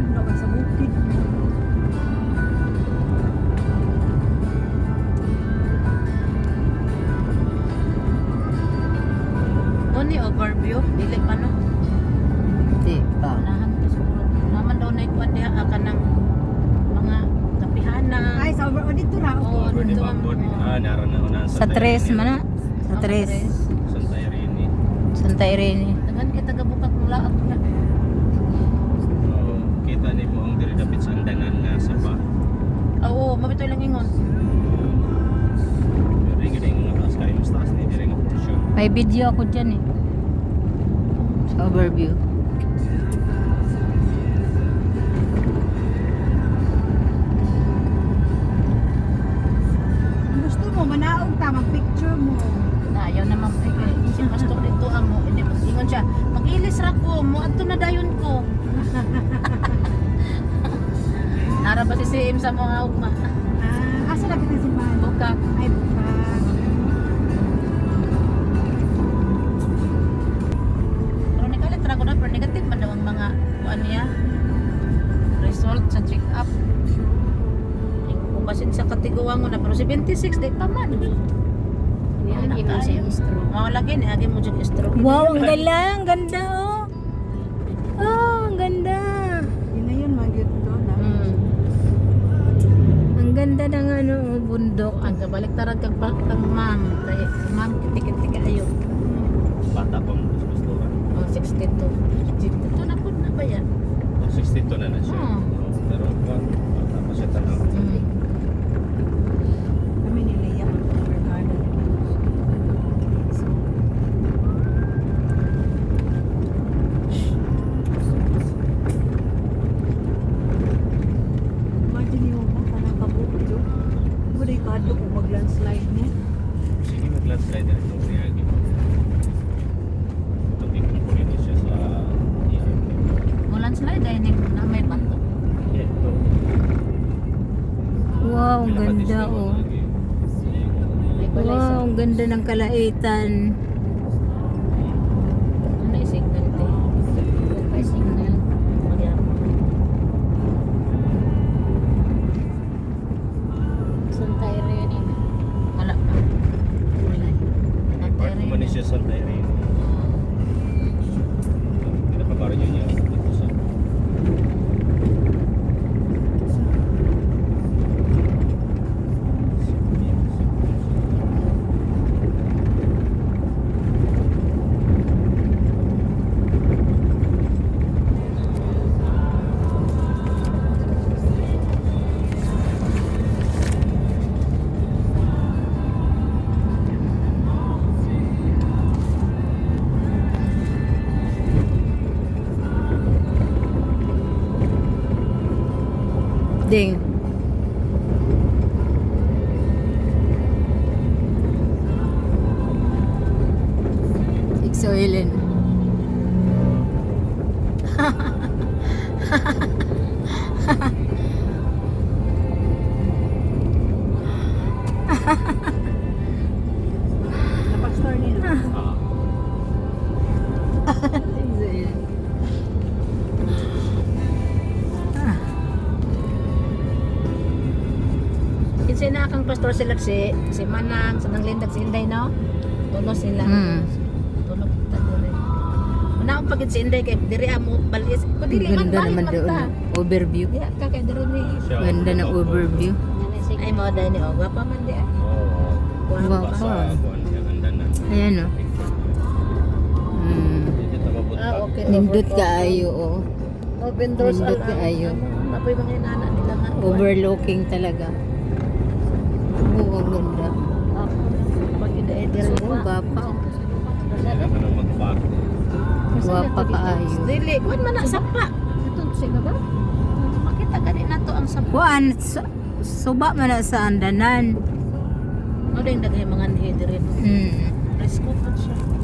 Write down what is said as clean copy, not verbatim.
yun no sa bukid. Ni overview, dili pa no. Di pa. Unahan ko siguro. Naman daw na ikuan diha ka ng mga tapihanan. Ay sa over dito ra. Oo, Over di dito ang Bambod. Naroon na unahan Sa tres man na. Sa tres. Santa Irene. Santa Irene. Tagan kita gabukat mula ako na. Oh, kita ni mo ang diri dapit sa andanan nga sa pa. Oo, mabitoy lang ingon. Diri gid ang taas kay mas taas ni diri nga portion. May video ako dyan eh. Sa overview. Gusto mo manaog ta mag-picture mo. Na ayaw naman pa kay si pastor dito amo, hindi mag-ingon siya. Mag-ilis ra ko, mo adto na dayon ko. Nara ba si CM sa mga ugma? Asa na kita simbahan? Buka. Ay buka. Pero nikalit ra ko na, pero negative man daw ang mga kuan niya. Result sa check-up. Kubasin sa katiguan na, pero 76 day pa man. Yan na tayo. Mga lagi ni agi mo dyan stroke. Wow, ang galang. Ganda oh. Oh, ang ganda. Yun na yun magyud do na. Ang ganda ng ano, bundok. Ang kabaliktaran kag ma'am. Kay ma'am kitik-kitik ayo. Bata pa mo gusto ka. Oh, 62. 62 na pud na ba yan? 62 na siya. Hmm. Pero bata pa siya tanaw. Kami ni Leia ang overgarden. Imagine yung mga kanang kabukid yun. Buday kado kung mag-landslide mo. Sige mag-landslide na itong reagi. Tubig ng pulito siya sa ERP. Mulan sila dining na may bato. Yeah, ito. Wow, ang ganda Pinapatis oh. naman lagi. May balay sa. Wow, ang ganda ng kalaitan. Ano yung signal te? May signal. Magyam. Santa Irene. Wala pa. Wala. Santa Part naman ni Irene. siya Santa Irene. Pinakabaryo niya dito sa Ding. Iksoilin. Na pastor nila. Iksoilin. Kinsa na kang pastor sila si Manang, sa nang lindag si Inday no? Tulo sila. Tulog ta dire. Una ang pagit si Inday kay diri amo balis. Ko dili man Ganda bahin naman man doon. ta. Overview. Ya ka kay diri ni. Ganda ng overview. Ay mo dai ni og pa man di. Oo. Wow. Basa kuan siya andanan. Ayan oh. Dito tababot Ah, okay. Nindot kaayo oh. Open doors Nindot ang kaayo. Napoy mga inana nila nga. Overlooking talaga. Oo, ang ganda. Pag diri diri. Oo, gapa. Kaya ka nang mag-pack. Guwapa kaayo. Dili, kuan man na sapa. Ito siya ba? Makita gani nato ang sapa. Kuan, suba man na sa andanan. Ano din daghay mga nihi diri. Mm. Presko pa siya.